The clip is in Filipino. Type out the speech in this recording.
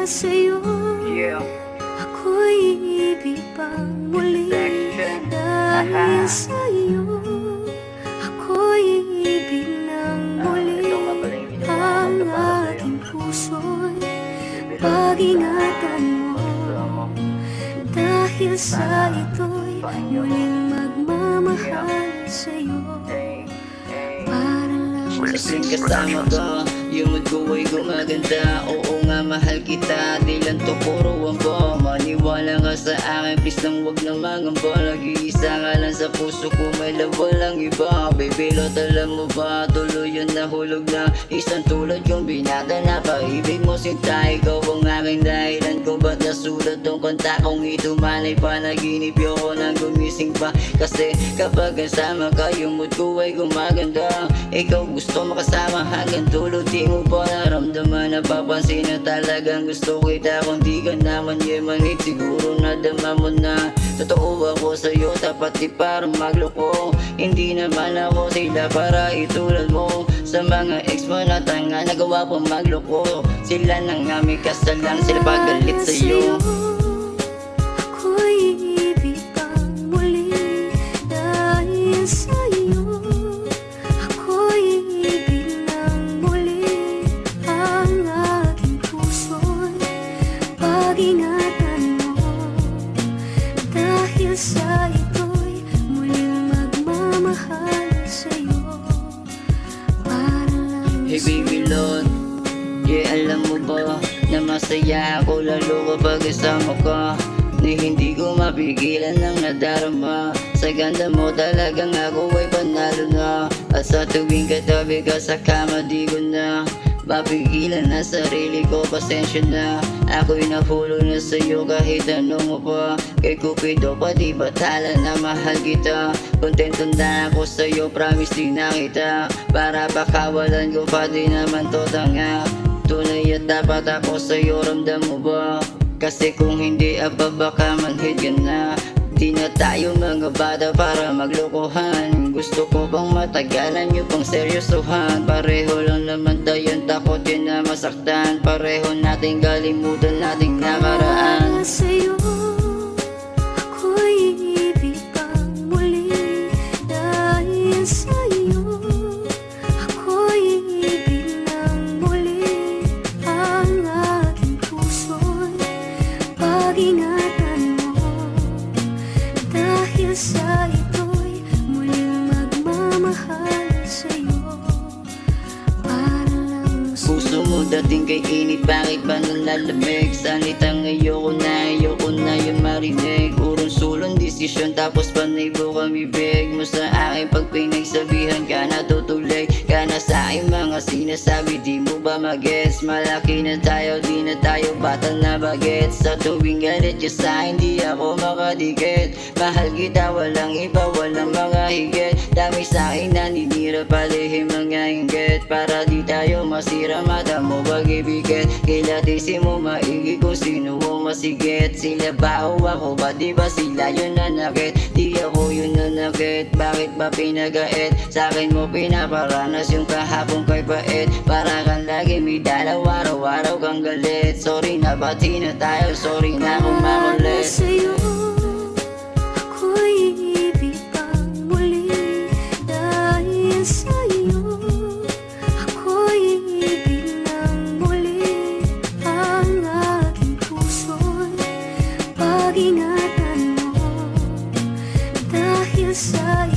sa'yo. Yeah. Ako'y ibig pang muli dahil sa'yo. Ako'y ibig ng muli. Ang aking puso'y pag-ingatan mo. Dahil sa ito'y muling magmamahal sa'yo. Para lang Kasing kasama ka, yung mood ko ay gumaganda. Oo nga, mahal kita, di lang to puro wamba. Maniwala ka sa akin, please lang wag na mangamba. Nag-iisa ka lang sa puso ko, may laban lang iba. Baby Lot, alam mo ba, tuloy yun nahulog na. Isang tulad yung binata na paibig mo sinta. Ikaw ang aking dahilan kung ba't nasulat tong kanta kong ito. Malay pa, naginip ko nang gumising pa. Kasi kapag kasama ka, yung mood ko ay gumaganda. Ikaw gusto makasama hanggang tulog, di mo ba naramdaman? Napapansin na talagang gusto kita. Kung di ka naman yemanit, siguro nadama mo na. Totoo ako sa'yo, tapat di para magloko. Hindi naman ako sila para itulad mo. Sa mga ex mo na tanga, nagawa pa magloko. Sila nang nga may kasalan, sila pagalit sa'yo. Ako'y ibig pang muli dahil sa'yo. Ako'y ibig ng muli. Ang aking puso'y pag-ingatan mo. Dahil sa ito'y muling magmamahal sa'yo. Para lang Hey baby Lot, yeah, alam mo ba na masaya ako lalo kapag kasama ka. Hindi ko mapigilan ng nadarama. Sa ganda mo talagang ako ay panalo na. At sa tuwing katabi ka sa kama, di ko na mapigilan na sarili ko, pasensya na. Ako'y nahulog na sa'yo kahit anong mo pa. Kay Cupido pa di batala na mahal kita. Kontento na ako sa'yo, promise di na kita. Para pakawalan ko pa di naman to tanga. Tunay at dapat ako sa'yo, ramdam mo ba? Kasi kung hindi aba baka manhid ka na. Di na tayo mga bata para maglokohan. Gusto ko bang matagalan nyo pang seryosohan. Pareho lang naman tayong takot yun na masaktan. Pareho nating kalimutan nating nakaraan. para sa'yo. Ako'y ibig pang muli dahil sa'yo. Ako'y ibig ng muli. Ang aking puso'y pag-ingatan mo. Dahil sa ito'y muling magmamahal sa'yo. Para lang Puso mo dating kay init, bakit ba nalalamig? Salitang ayoko na yung marinig. Urong sulong desisyon tapos panay bukang bibig mo sa akin. Pag pinagsabihan ka na tutuloy ka na sa aking mga sinasabi, di mo ba magets? Malaki na tayo, di na tayo bata na bagets. Sa tuwing galit ka sa akin, di ako makadikit. Mahal kita, walang iba, walang mga higit. Dami sa akin naninira, palihim mga inggit. Para di tayo masira, mata mo pag-ibigit. Kilatisin mo maigi kung sino mo masigit. Sila ba o ako ba? Di ba sila yun nanakit? Di ako yun nanakit. Bakit ba pinagait? Sa akin mo pinaparanas yung kahapon kay pait. Para kang lagi may dalaw, araw-araw kang galit. Sorry na bati na tayo, sorry na kung makulit. sa'yo. Ako'y ibig pang muli dahil sa'yo. Ako'y ibig ng muli. Ang aking puso'y pag-ingatan mo. Dahil sa'yo.